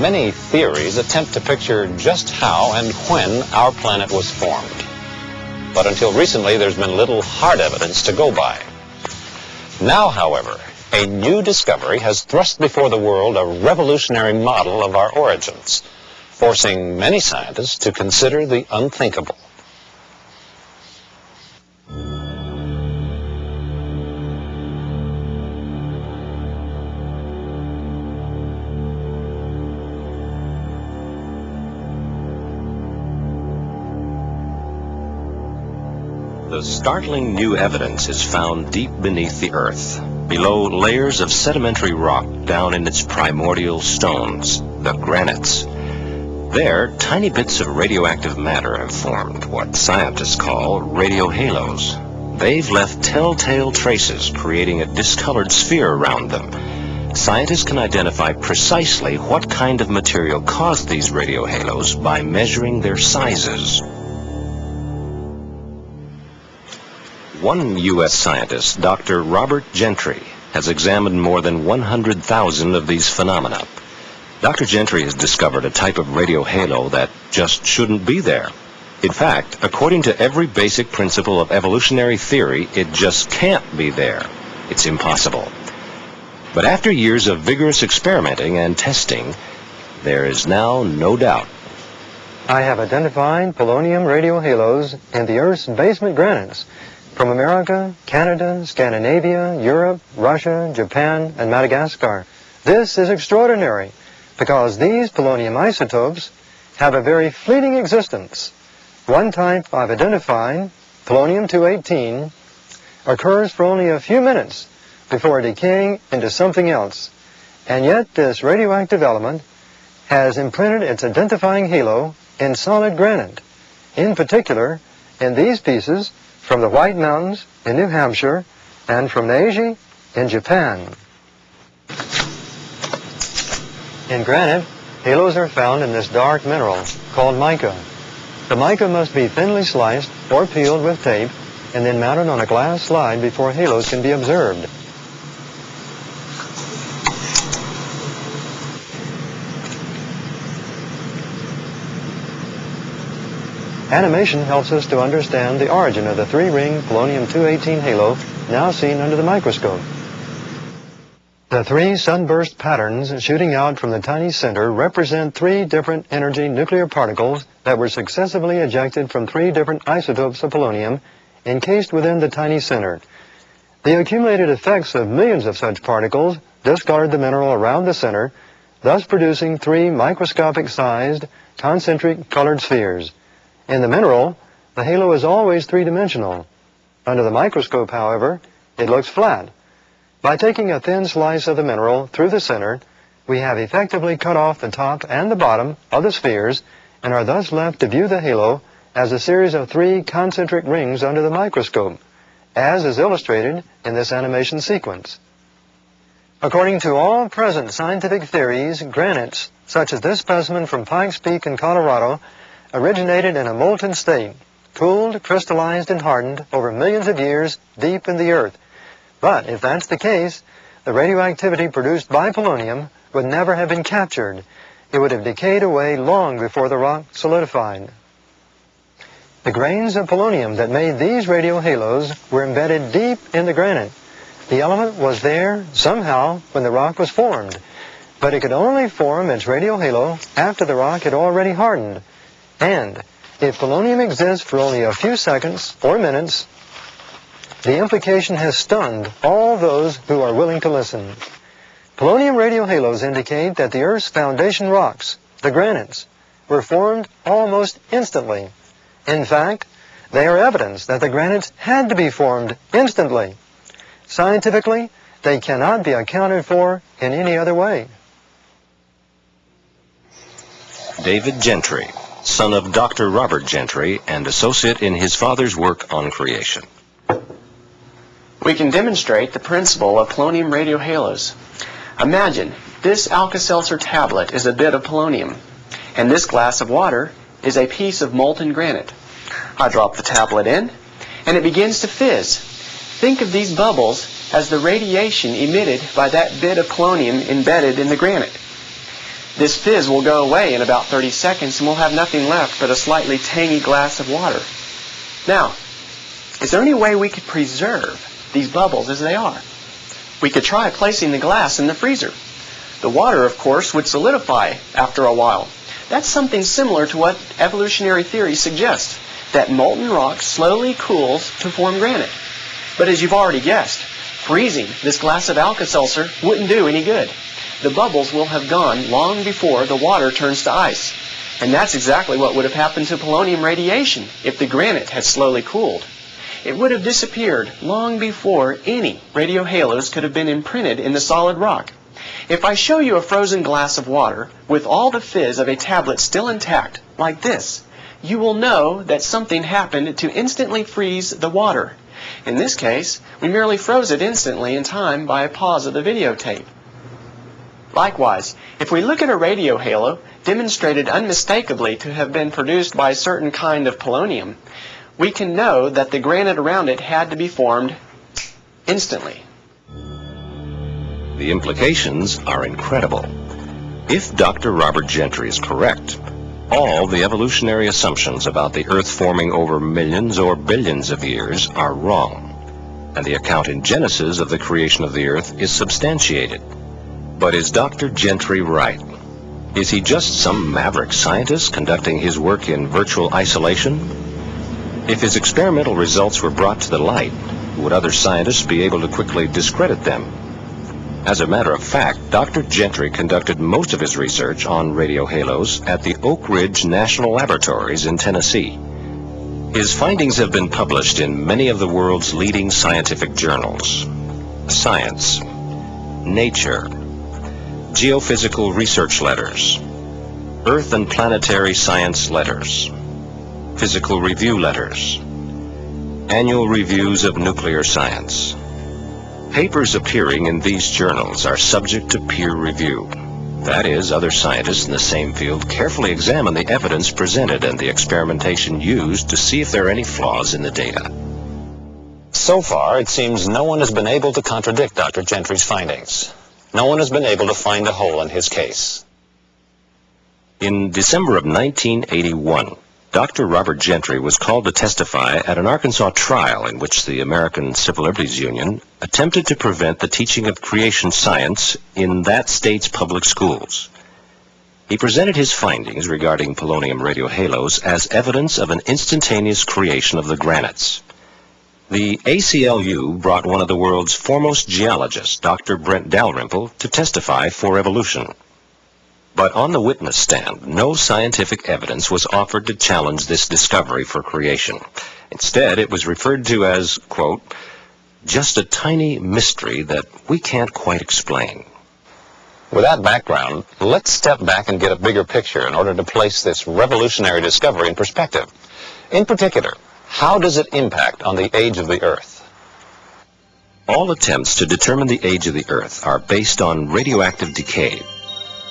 Many theories attempt to picture just how and when our planet was formed. But until recently, there's been little hard evidence to go by. Now, however, a new discovery has thrust before the world a revolutionary model of our origins, forcing many scientists to consider the unthinkable. The startling new evidence is found deep beneath the Earth, below layers of sedimentary rock down in its primordial stones, the granites. There, tiny bits of radioactive matter have formed what scientists call radiohalos. They've left telltale traces, creating a discolored sphere around them. Scientists can identify precisely what kind of material caused these radiohalos by measuring their sizes. One U.S. scientist, Dr. Robert Gentry, has examined more than 100,000 of these phenomena. Dr. Gentry has discovered a type of radiohalo that just shouldn't be there. In fact, according to every basic principle of evolutionary theory, it just can't be there. It's impossible. But after years of vigorous experimenting and testing, there is now no doubt. I have identified polonium radiohalos in the Earth's basement granites from America, Canada, Scandinavia, Europe, Russia, Japan, and Madagascar. This is extraordinary because these polonium isotopes have a very fleeting existence. One type I've identified, polonium-218, occurs for only a few minutes before decaying into something else. And yet this radioactive element has imprinted its identifying halo in solid granite, in particular in these pieces from the White Mountains in New Hampshire and from Neji in Japan. In granite, halos are found in this dark mineral called mica. The mica must be thinly sliced or peeled with tape and then mounted on a glass slide before halos can be observed. Animation helps us to understand the origin of the three-ring polonium-218 halo now seen under the microscope. The three sunburst patterns shooting out from the tiny center represent three different energy nuclear particles that were successively ejected from three different isotopes of polonium encased within the tiny center. The accumulated effects of millions of such particles discolored the mineral around the center, thus producing three microscopic-sized, concentric colored spheres. In the mineral, the halo is always three-dimensional. Under the microscope, however, it looks flat. By taking a thin slice of the mineral through the center, we have effectively cut off the top and the bottom of the spheres and are thus left to view the halo as a series of three concentric rings under the microscope, as is illustrated in this animation sequence. According to all present scientific theories, granites, such as this specimen from Pikes Peak in Colorado, originated in a molten state, cooled, crystallized, and hardened over millions of years deep in the earth. But if that's the case, the radioactivity produced by polonium would never have been captured. It would have decayed away long before the rock solidified. The grains of polonium that made these radiohalos were embedded deep in the granite. The element was there somehow when the rock was formed, but it could only form its radiohalo after the rock had already hardened. And if polonium exists for only a few seconds or minutes, the implication has stunned all those who are willing to listen. Polonium radiohalos indicate that the Earth's foundation rocks, the granites, were formed almost instantly. In fact, they are evidence that the granites had to be formed instantly. Scientifically, they cannot be accounted for in any other way. David Gentry, son of Dr. Robert Gentry and associate in his father's work on creation. We can demonstrate the principle of polonium radiohalos. Imagine this Alka-Seltzer tablet is a bit of polonium, and this glass of water is a piece of molten granite. I drop the tablet in, and it begins to fizz. Think of these bubbles as the radiation emitted by that bit of polonium embedded in the granite. This fizz will go away in about 30 seconds and we'll have nothing left but a slightly tangy glass of water. Now, is there any way we could preserve these bubbles as they are? We could try placing the glass in the freezer. The water, of course, would solidify after a while. That's something similar to what evolutionary theory suggests, that molten rock slowly cools to form granite. But as you've already guessed, freezing this glass of Alka-Seltzer wouldn't do any good. The bubbles will have gone long before the water turns to ice. And that's exactly what would have happened to polonium radiation if the granite had slowly cooled. It would have disappeared long before any radiohalos could have been imprinted in the solid rock. If I show you a frozen glass of water with all the fizz of a tablet still intact, like this, you will know that something happened to instantly freeze the water. In this case, we merely froze it instantly in time by a pause of the videotape. Likewise, if we look at a radio halo demonstrated unmistakably to have been produced by a certain kind of polonium, we can know that the granite around it had to be formed instantly. The implications are incredible. If Dr. Robert Gentry is correct, all the evolutionary assumptions about the Earth forming over millions or billions of years are wrong, and the account in Genesis of the creation of the Earth is substantiated. But is Dr. Gentry right? Is he just some maverick scientist conducting his work in virtual isolation? If his experimental results were brought to the light, would other scientists be able to quickly discredit them? As a matter of fact, Dr. Gentry conducted most of his research on radio halos at the Oak Ridge National Laboratories in Tennessee. His findings have been published in many of the world's leading scientific journals: Science, Nature, Geophysical Research Letters, Earth and Planetary Science Letters, Physical Review Letters, Annual Reviews of Nuclear Science. Papers appearing in these journals are subject to peer review. That is, other scientists in the same field carefully examine the evidence presented and the experimentation used to see if there are any flaws in the data. So far, it seems no one has been able to contradict Dr. Gentry's findings. No one has been able to find a hole in his case. In December of 1981, Dr. Robert Gentry was called to testify at an Arkansas trial in which the American Civil Liberties Union attempted to prevent the teaching of creation science in that state's public schools. He presented his findings regarding polonium radiohalos as evidence of an instantaneous creation of the granites. The ACLU brought one of the world's foremost geologists, Dr. Brent Dalrymple, to testify for evolution. But on the witness stand, no scientific evidence was offered to challenge this discovery for creation. Instead, it was referred to as, quote, just a tiny mystery that we can't quite explain. With that background, let's step back and get a bigger picture in order to place this revolutionary discovery in perspective. In particular, how does it impact on the age of the Earth? All attempts to determine the age of the Earth are based on radioactive decay.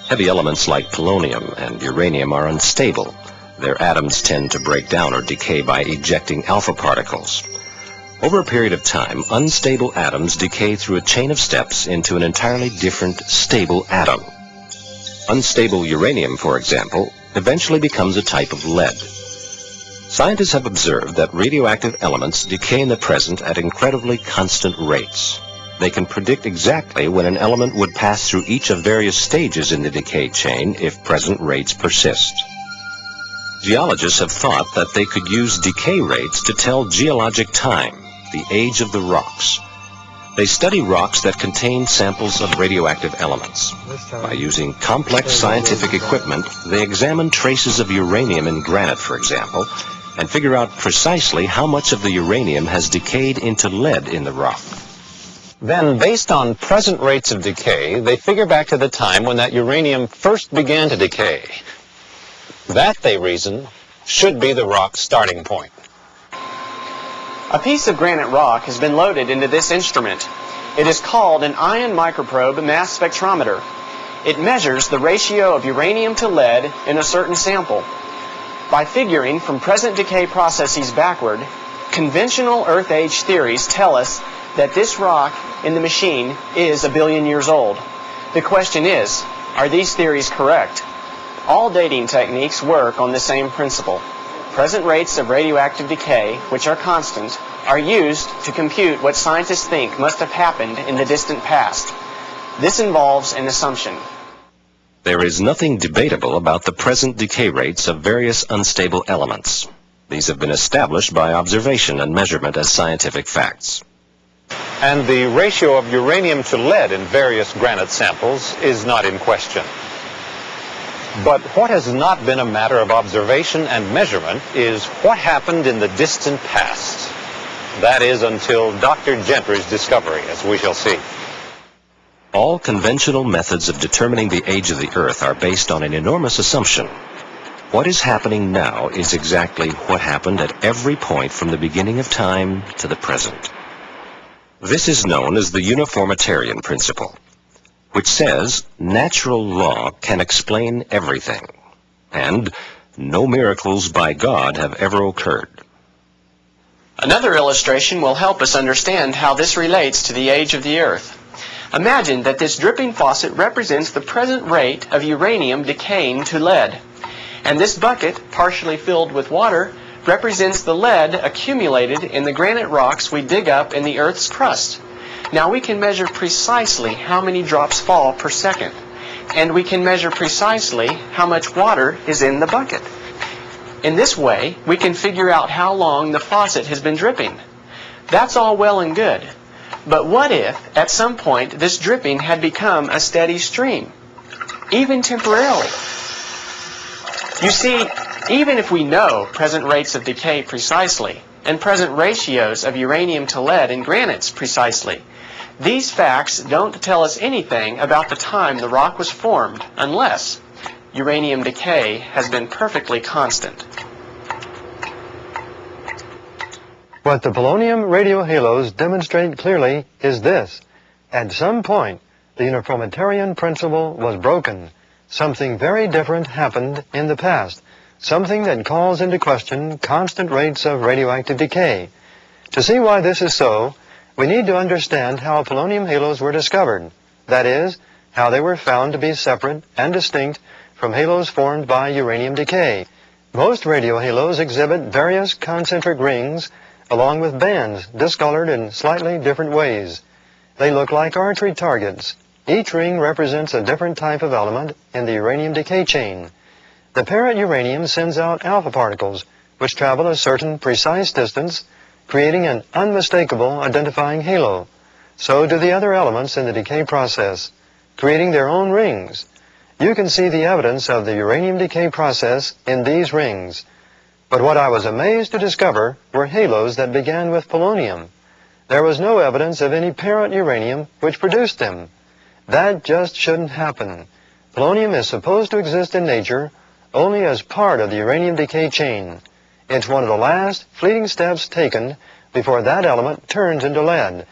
Heavy elements like polonium and uranium are unstable. Their atoms tend to break down or decay by ejecting alpha particles. Over a period of time, unstable atoms decay through a chain of steps into an entirely different, stable atom. Unstable uranium, for example, eventually becomes a type of lead. Scientists have observed that radioactive elements decay in the present at incredibly constant rates. They can predict exactly when an element would pass through each of various stages in the decay chain if present rates persist. Geologists have thought that they could use decay rates to tell geologic time, the age of the rocks. They study rocks that contain samples of radioactive elements. By using complex scientific equipment, they examine traces of uranium in granite, for example, and figure out precisely how much of the uranium has decayed into lead in the rock. Then, based on present rates of decay, they figure back to the time when that uranium first began to decay. That, they reason, should be the rock's starting point. A piece of granite rock has been loaded into this instrument. It is called an ion microprobe mass spectrometer. It measures the ratio of uranium to lead in a certain sample. By figuring from present decay processes backward, conventional Earth age theories tell us that this rock in the machine is 1 billion years old. The question is, Are these theories correct? All dating techniques work on the same principle. Present rates of radioactive decay, which are constant, are used to compute what scientists think must have happened in the distant past. This involves an assumption. There is nothing debatable about the present decay rates of various unstable elements. These have been established by observation and measurement as scientific facts. And the ratio of uranium to lead in various granite samples is not in question. But what has not been a matter of observation and measurement is what happened in the distant past. That is until Dr. Gentry's discovery, as we shall see. All conventional methods of determining the age of the Earth are based on an enormous assumption. What is happening now is exactly what happened at every point from the beginning of time to the present. This is known as the uniformitarian principle, which says natural law can explain everything, and no miracles by God have ever occurred. Another illustration will help us understand how this relates to the age of the Earth. Imagine that this dripping faucet represents the present rate of uranium decaying to lead, and this bucket, partially filled with water, represents the lead accumulated in the granite rocks we dig up in the Earth's crust. Now we can measure precisely how many drops fall per second, and we can measure precisely how much water is in the bucket. In this way, we can figure out how long the faucet has been dripping. That's all well and good, but what if, at some point, this dripping had become a steady stream, even temporarily? You see, even if we know present rates of decay precisely, and present ratios of uranium to lead in granites precisely, these facts don't tell us anything about the time the rock was formed unless uranium decay has been perfectly constant. What the polonium radiohalos demonstrate clearly is this. At some point, the uniformitarian principle was broken. Something very different happened in the past, something that calls into question constant rates of radioactive decay. To see why this is so, we need to understand how polonium halos were discovered. That is, how they were found to be separate and distinct from halos formed by uranium decay. Most radiohalos exhibit various concentric rings along with bands discolored in slightly different ways. They look like archery targets. Each ring represents a different type of element in the uranium decay chain. The parent uranium sends out alpha particles, which travel a certain precise distance, creating an unmistakable identifying halo. So do the other elements in the decay process, creating their own rings. You can see the evidence of the uranium decay process in these rings. But what I was amazed to discover were halos that began with polonium. There was no evidence of any parent uranium which produced them. That just shouldn't happen. Polonium is supposed to exist in nature only as part of the uranium decay chain. It's one of the last fleeting steps taken before that element turns into lead.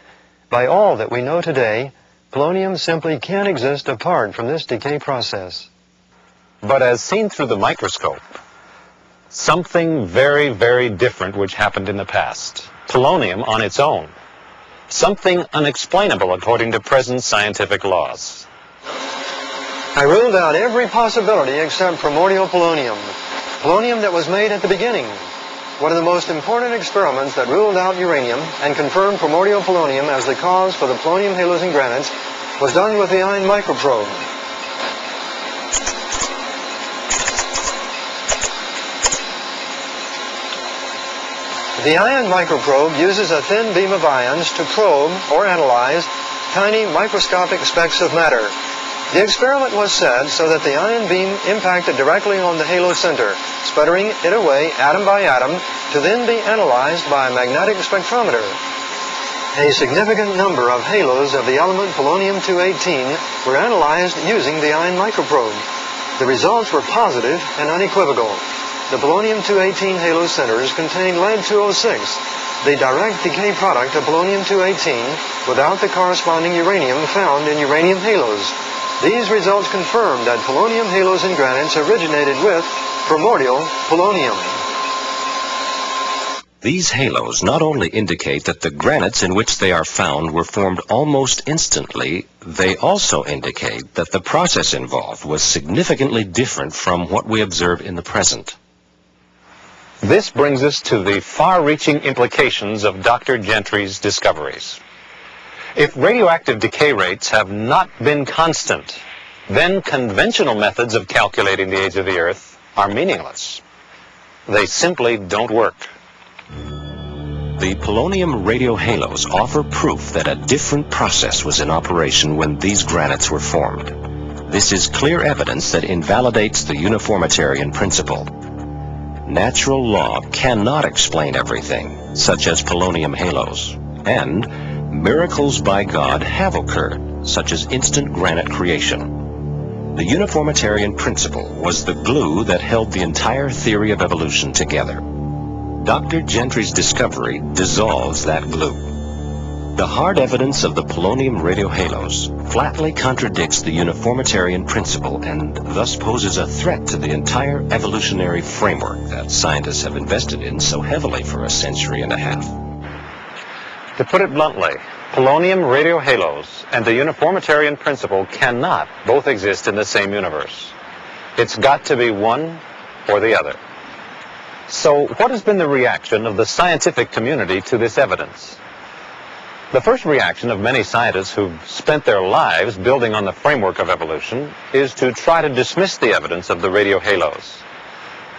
By all that we know today, polonium simply can't exist apart from this decay process. But as seen through the microscope, something very, very different which happened in the past. Polonium on its own. Something unexplainable according to present scientific laws. I ruled out every possibility except primordial polonium. Polonium that was made at the beginning. One of the most important experiments that ruled out uranium and confirmed primordial polonium as the cause for the polonium halos in granites was done with the ion microprobe. The ion microprobe uses a thin beam of ions to probe or analyze tiny microscopic specks of matter. The experiment was set so that the ion beam impacted directly on the halo center, sputtering it away atom by atom to then be analyzed by a magnetic spectrometer. A significant number of halos of the element polonium-218 were analyzed using the ion microprobe. The results were positive and unequivocal. The polonium-218 halo centers contain lead-206, the direct decay product of polonium-218 without the corresponding uranium found in uranium halos. These results confirm that polonium halos in granites originated with primordial polonium. These halos not only indicate that the granites in which they are found were formed almost instantly, they also indicate that the process involved was significantly different from what we observe in the present. This brings us to the far-reaching implications of Dr. Gentry's discoveries. If radioactive decay rates have not been constant, then conventional methods of calculating the age of the Earth are meaningless. They simply don't work. The polonium radiohalos offer proof that a different process was in operation when these granites were formed. This is clear evidence that invalidates the uniformitarian principle. Natural law cannot explain everything, such as polonium halos, and miracles by God have occurred, such as instant granite creation. The uniformitarian principle was the glue that held the entire theory of evolution together. Dr. Gentry's discovery dissolves that glue. The hard evidence of the polonium radiohalos flatly contradicts the uniformitarian principle and thus poses a threat to the entire evolutionary framework that scientists have invested in so heavily for a century and a half. To put it bluntly, polonium radiohalos and the uniformitarian principle cannot both exist in the same universe. It's got to be one or the other. So what has been the reaction of the scientific community to this evidence? The first reaction of many scientists who've spent their lives building on the framework of evolution is to try to dismiss the evidence of the radiohalos.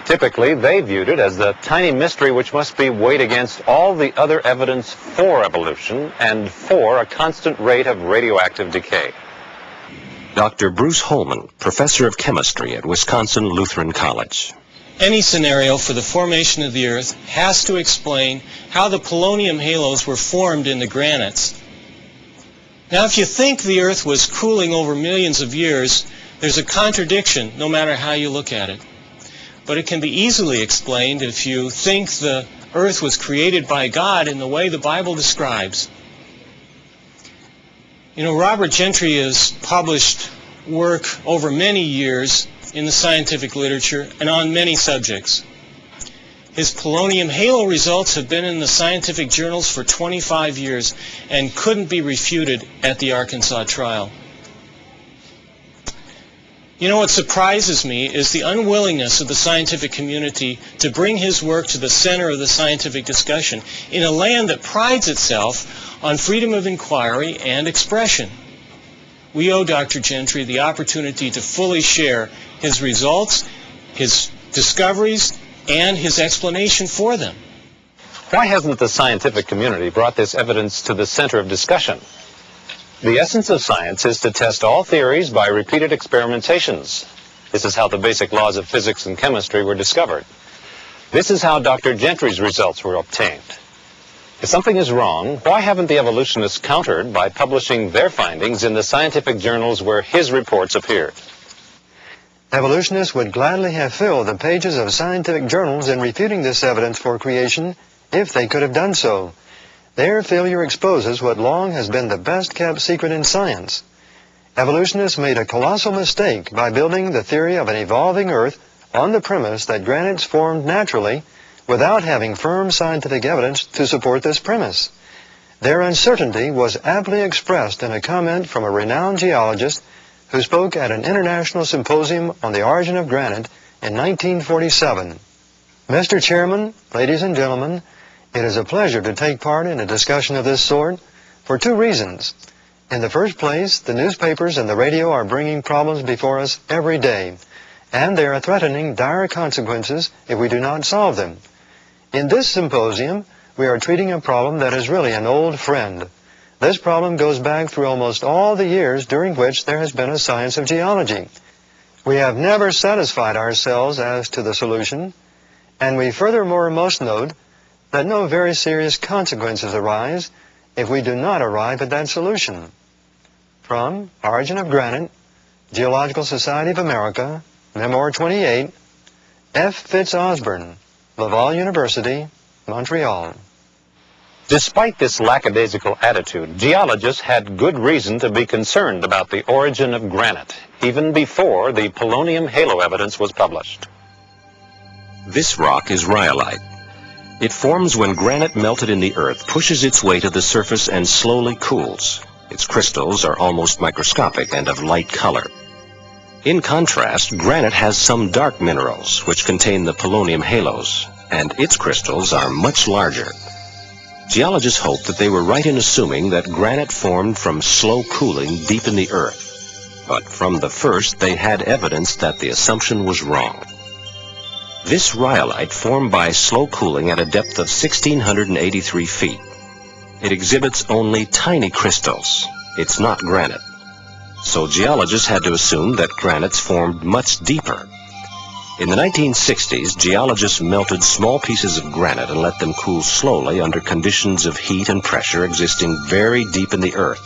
Typically, they viewed it as the tiny mystery which must be weighed against all the other evidence for evolution and for a constant rate of radioactive decay. Dr. Bruce Holman, professor of chemistry at Wisconsin Lutheran College. Any scenario for the formation of the Earth has to explain how the polonium halos were formed in the granites. Now, if you think the Earth was cooling over millions of years, there's a contradiction no matter how you look at it. But it can be easily explained if you think the Earth was created by God in the way the Bible describes. You know, Robert Gentry has published work over many years in the scientific literature and on many subjects. His polonium halo results have been in the scientific journals for 25 years and couldn't be refuted at the Arkansas trial. You know, what surprises me is the unwillingness of the scientific community to bring his work to the center of the scientific discussion in a land that prides itself on freedom of inquiry and expression. We owe Dr. Gentry the opportunity to fully share his results, his discoveries, and his explanation for them. Why hasn't the scientific community brought this evidence to the center of discussion? The essence of science is to test all theories by repeated experimentations. This is how the basic laws of physics and chemistry were discovered. This is how Dr. Gentry's results were obtained. If something is wrong, why haven't the evolutionists countered by publishing their findings in the scientific journals where his reports appeared? Evolutionists would gladly have filled the pages of scientific journals in refuting this evidence for creation if they could have done so. Their failure exposes what long has been the best-kept secret in science. Evolutionists made a colossal mistake by building the theory of an evolving Earth on the premise that granites formed naturally without having firm scientific evidence to support this premise. Their uncertainty was aptly expressed in a comment from a renowned geologist who spoke at an international symposium on the origin of granite in 1947. Mr. Chairman, ladies and gentlemen, it is a pleasure to take part in a discussion of this sort for two reasons. In the first place, the newspapers and the radio are bringing problems before us every day, and they are threatening dire consequences if we do not solve them. In this symposium, we are treating a problem that is really an old friend. This problem goes back through almost all the years during which there has been a science of geology. We have never satisfied ourselves as to the solution, and we furthermore must note that no very serious consequences arise if we do not arrive at that solution. From Origin of Granite, Geological Society of America, Memoir 28, F. Fitz Osborne, Laval University, Montreal. Despite this lackadaisical attitude, geologists had good reason to be concerned about the origin of granite, even before the polonium halo evidence was published. This rock is rhyolite. It forms when granite melted in the earth pushes its way to the surface and slowly cools. Its crystals are almost microscopic and of light color. In contrast, granite has some dark minerals which contain the polonium halos, and its crystals are much larger. Geologists hoped that they were right in assuming that granite formed from slow cooling deep in the earth. But from the first, they had evidence that the assumption was wrong. This rhyolite formed by slow cooling at a depth of 1,683 feet. It exhibits only tiny crystals. It's not granite. So geologists had to assume that granites formed much deeper. In the 1960s, geologists melted small pieces of granite and let them cool slowly under conditions of heat and pressure existing very deep in the earth.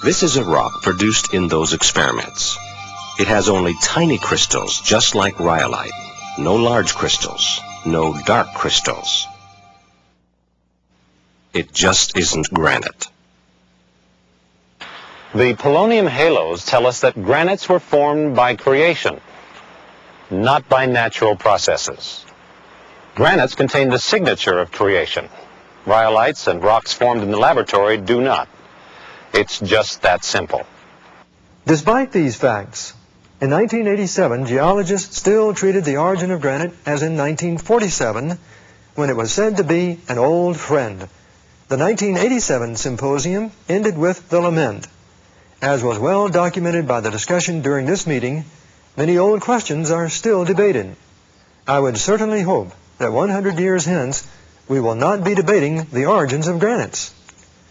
This is a rock produced in those experiments. It has only tiny crystals, just like rhyolite. No large crystals, no dark crystals. It just isn't granite. The polonium halos tell us that granites were formed by creation, not by natural processes. Granites contain the signature of creation. Rhyolites and rocks formed in the laboratory do not. It's just that simple. Despite these facts, in 1987, geologists still treated the origin of granite as in 1947, when it was said to be an old friend. The 1987 symposium ended with the lament. As was well documented by the discussion during this meeting, many old questions are still debated. I would certainly hope that 100 years hence, we will not be debating the origins of granites.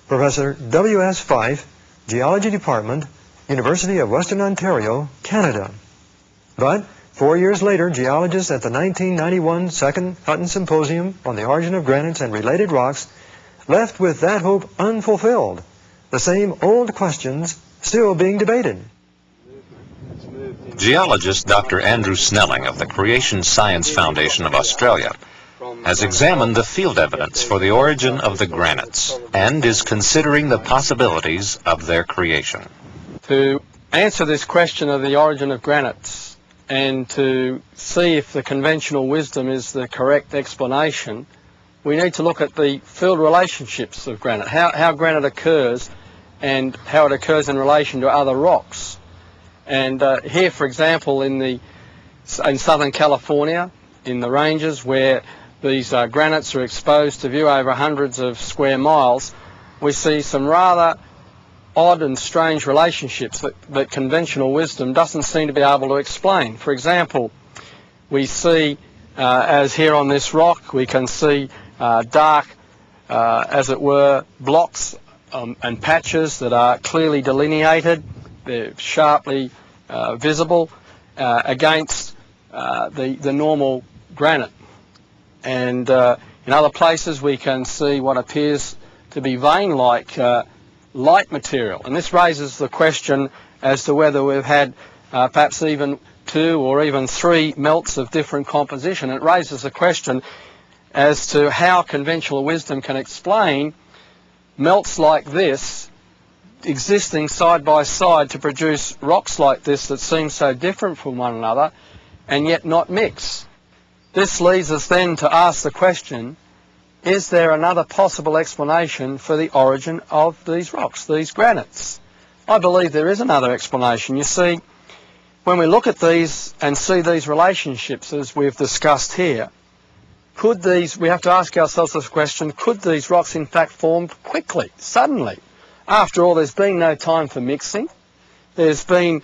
Professor W.S. Fife, Geology Department, University of Western Ontario, Canada. But 4 years later, geologists at the 1991 Second Hutton Symposium on the Origin of Granites and Related Rocks left with that hope unfulfilled, the same old questions still being debated. Geologist Dr. Andrew Snelling of the Creation Science Foundation of Australia has examined the field evidence for the origin of the granites and is considering the possibilities of their creation. To answer this question of the origin of granites and to see if the conventional wisdom is the correct explanation, we need to look at the field relationships of granite, how granite occurs and how it occurs in relation to other rocks. And here, for example, in Southern California, in the ranges where these granites are exposed to view over hundreds of square miles, we see some rather odd and strange relationships that conventional wisdom doesn't seem to be able to explain. For example, we see, as here on this rock, we can see dark, as it were, blocks and patches that are clearly delineated. They're sharply visible against the normal granite. And in other places we can see what appears to be vein-like light material. And this raises the question as to whether we've had perhaps even 2 or even 3 melts of different composition. It raises the question as to how conventional wisdom can explain melts like this existing side by side to produce rocks like this that seem so different from one another and yet not mix. This leads us then to ask the question, is there another possible explanation for the origin of these rocks, these granites? I believe there is another explanation. You see, when we look at these and see these relationships as we've discussed here, we have to ask ourselves this question, could these rocks in fact form quickly, suddenly? After all, there's been no time for mixing. There's been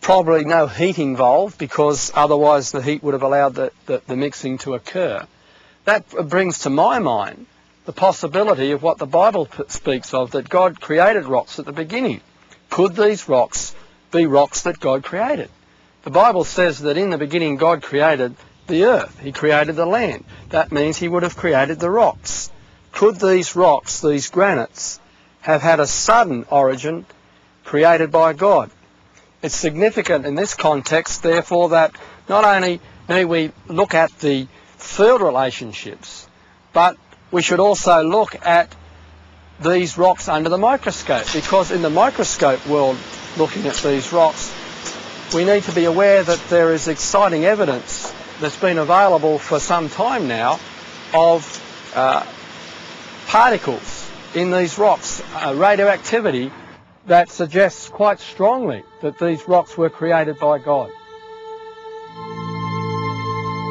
probably no heat involved because otherwise the heat would have allowed the mixing to occur. That brings to my mind the possibility of what the Bible speaks of, that God created rocks at the beginning. Could these rocks be rocks that God created? The Bible says that in the beginning God created the earth. He created the land. That means he would have created the rocks. Could these rocks, these granites, have had a sudden origin created by God? It's significant in this context, therefore, that not only may we look at the field relationships, but we should also look at these rocks under the microscope, because in the microscope world, looking at these rocks, we need to be aware that there is exciting evidence that's been available for some time now of particles in these rocks, radioactivity that suggests quite strongly that these rocks were created by God.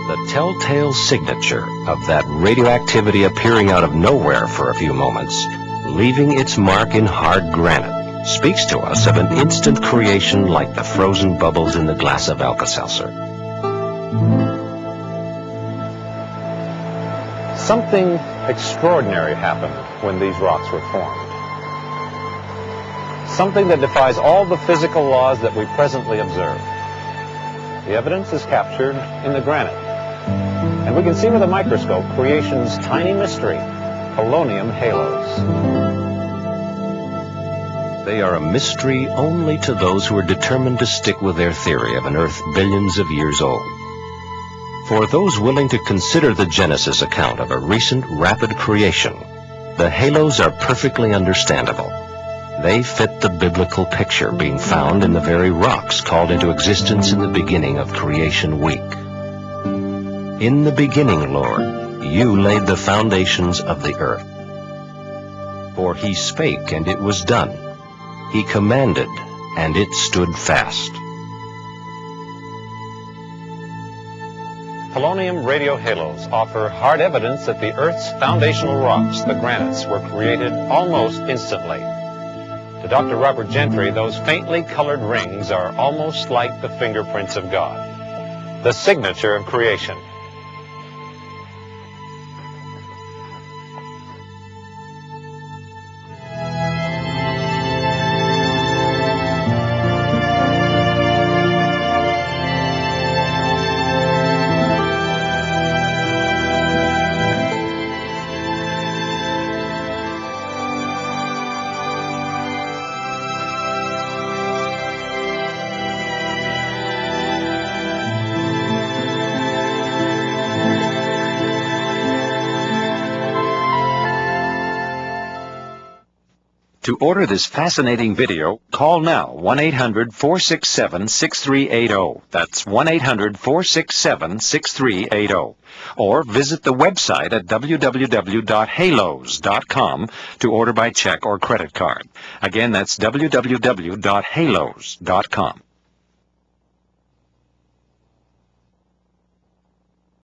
The telltale signature of that radioactivity appearing out of nowhere for a few moments, leaving its mark in hard granite, speaks to us of an instant creation like the frozen bubbles in the glass of Alka-Seltzer. Something extraordinary happened when these rocks were formed. Something that defies all the physical laws that we presently observe. The evidence is captured in the granite. And we can see with a microscope creation's tiny mystery, polonium halos. They are a mystery only to those who are determined to stick with their theory of an Earth billions of years old. For those willing to consider the Genesis account of a recent rapid creation, the halos are perfectly understandable. They fit the biblical picture being found in the very rocks called into existence in the beginning of creation week. In the beginning, Lord, you laid the foundations of the earth. For he spake, and it was done. He commanded, and it stood fast. Polonium radiohalos offer hard evidence that the Earth's foundational rocks, the granites, were created almost instantly. To Dr. Robert Gentry, those faintly colored rings are almost like the fingerprints of God, the signature of creation. To order this fascinating video, call now 1-800-467-6380. That's 1-800-467-6380. Or visit the website at www.halos.com to order by check or credit card. Again, that's www.halos.com.